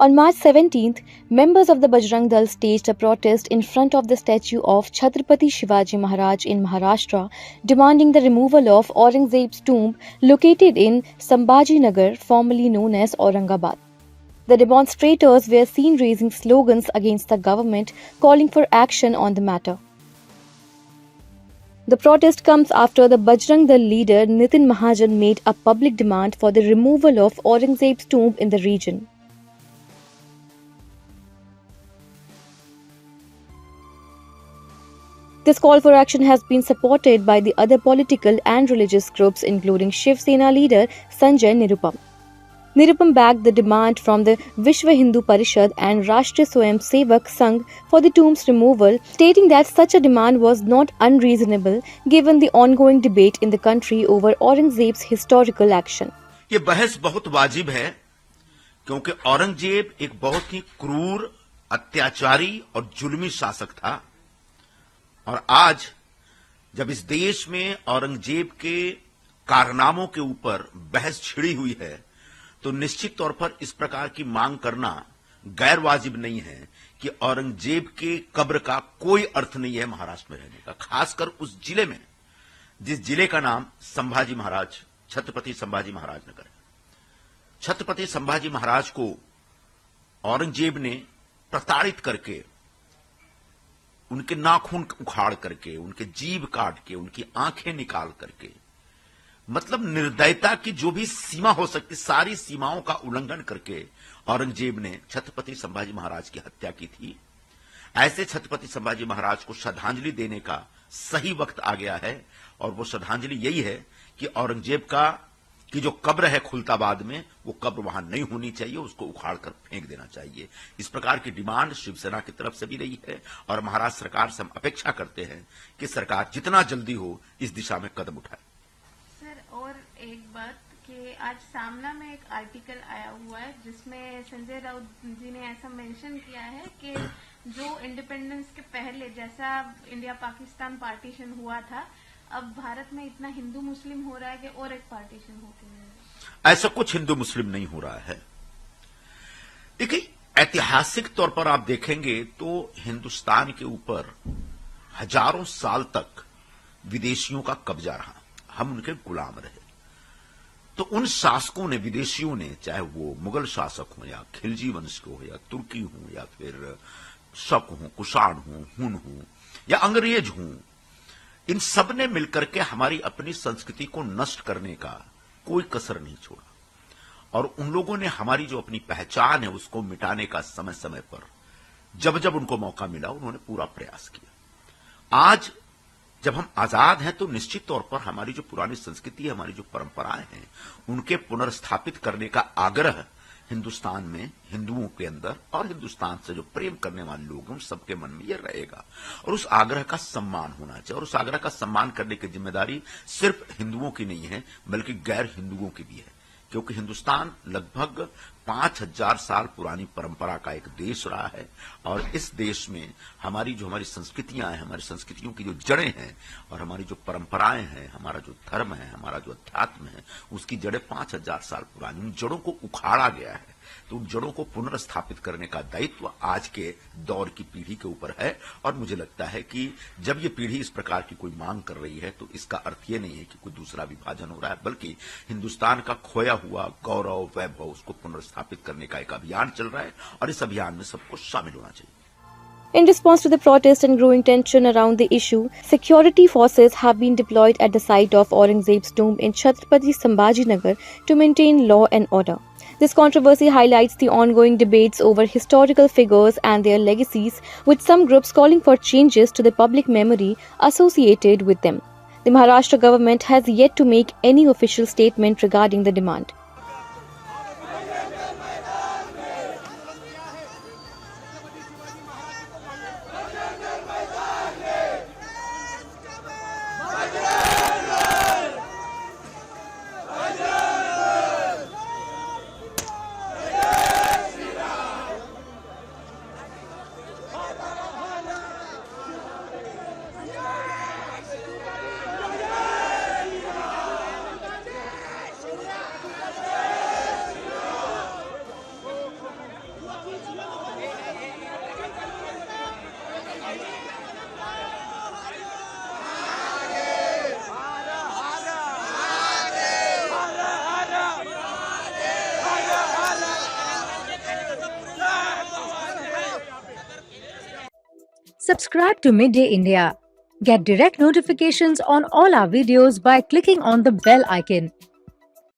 On March 17th, members of the Bajrang Dal staged a protest in front of the statue of Chhatrapati Shivaji Maharaj in Maharashtra, demanding the removal of Aurangzeb's tomb located in Sambhaji Nagar, formerly known as Aurangabad. The demonstrators were seen raising slogans against the government, calling for action on the matter. The protest comes after the Bajrang Dal leader Nitin Mahajan made a public demand for the removal of Aurangzeb's tomb in the region. This call for action has been supported by the other political and religious groups, including Shiv Sena leader Sanjay Nirupam. Nirupam backed the demand from the Vishwa Hindu Parishad and Rashtriya Swayam Sevak Sangh for the tomb's removal, stating that such a demand was not unreasonable given the ongoing debate in the country over Aurangzeb's historical action. ये बहस बहुत वाजिब है क्योंकि औरंगजेब एक बहुत ही क्रूर, अत्याचारी और जुल्मी शासक था और आज जब इस देश में औरंगजेब के कारनामों के ऊपर बहस छिड़ी हुई है तो निश्चित तौर पर इस प्रकार की मांग करना गैर वाजिब नहीं है कि औरंगजेब के कब्र का कोई अर्थ नहीं है महाराष्ट्र में रहने का, खासकर उस जिले में जिस जिले का नाम संभाजी महाराज, छत्रपति संभाजी महाराज नगर है। छत्रपति संभाजी महाराज को औरंगजेब ने प्रताड़ित करके, उनके नाखून उखाड़ करके, उनके जीभ काट के, उनकी आंखें निकाल करके, मतलब निर्दयता की जो भी सीमा हो सकती सारी सीमाओं का उल्लंघन करके औरंगजेब ने छत्रपति संभाजी महाराज की हत्या की थी। ऐसे छत्रपति संभाजी महाराज को श्रद्धांजलि देने का सही वक्त आ गया है और वो श्रद्धांजलि यही है कि औरंगजेब की जो कब्र है खुलताबाद में, वो कब्र वहां नहीं होनी चाहिए, उसको उखाड़ कर फेंक देना चाहिए। इस प्रकार की डिमांड शिवसेना की तरफ से भी रही है और महाराष्ट्र सरकार से हम अपेक्षा करते हैं कि सरकार जितना जल्दी हो इस दिशा में कदम उठाए। और एक बात कि आज सामना में एक आर्टिकल आया हुआ है जिसमें संजय राउत जी ने ऐसा मेंशन किया है कि जो इंडिपेंडेंस के पहले जैसा इंडिया पाकिस्तान पार्टीशन हुआ था, अब भारत में इतना हिंदू मुस्लिम हो रहा है कि और एक पार्टीशन हो गया है। ऐसा कुछ हिंदू मुस्लिम नहीं हो रहा है। देखिए, ऐतिहासिक तौर पर आप देखेंगे तो हिंदुस्तान के ऊपर हजारों साल तक विदेशियों का कब्जा रहा, हम उनके गुलाम रहे। तो उन शासकों ने, विदेशियों ने, चाहे वो मुगल शासक हो या खिलजी वंश के हो या तुर्की हो या फिर शक हो, कुषाण हो, हुन हो या अंग्रेज हो, इन सब ने मिलकर के हमारी अपनी संस्कृति को नष्ट करने का कोई कसर नहीं छोड़ा और उन लोगों ने हमारी जो अपनी पहचान है उसको मिटाने का समय समय पर जब जब उनको मौका मिला उन्होंने पूरा प्रयास किया। आज जब हम आजाद हैं तो निश्चित तौर पर हमारी जो पुरानी संस्कृति है, हमारी जो परंपराएं हैं, उनके पुनर्स्थापित करने का आग्रह हिंदुस्तान में, हिंदुओं के अंदर और हिंदुस्तान से जो प्रेम करने वाले लोग हैं उन सबके मन में ये रहेगा और उस आग्रह का सम्मान होना चाहिए और उस आग्रह का सम्मान करने की जिम्मेदारी सिर्फ हिंदुओं की नहीं है बल्कि गैर हिंदुओं की भी है, क्योंकि हिंदुस्तान लगभग 5000 साल पुरानी परंपरा का एक देश रहा है और इस देश में हमारी संस्कृतियां हैं, हमारी संस्कृतियों की जो जड़ें हैं और हमारी जो परंपराएं हैं, हमारा जो धर्म है, हमारा जो अध्यात्म है, उसकी जड़ें 5000 साल पुरानी, उन जड़ों को उखाड़ा गया है। तो उन जड़ों को पुनर्स्थापित करने का दायित्व आज के दौर की पीढ़ी के ऊपर है और मुझे लगता है कि जब ये पीढ़ी इस प्रकार की कोई मांग कर रही है तो इसका अर्थ ये नहीं है कि कोई दूसरा विभाजन हो रहा है, बल्कि हिंदुस्तान का खोया हुआ गौरव, वैभव, उसको पुनर्स्थापित करने का एक अभियान चल रहा है और इस अभियान में सबको शामिल होना चाहिए। In response to the protest and growing tension around the issue, security forces have been deployed at the site of Aurangzeb's tomb in Chhatrapati Sambhaji Nagar to maintain law and order. This controversy highlights the ongoing debates over historical figures and their legacies, with some groups calling for changes to the public memory associated with them. The Maharashtra government has yet to make any official statement regarding the demand. Subscribe to Midday India. Get direct notifications on all our videos by clicking on the bell icon.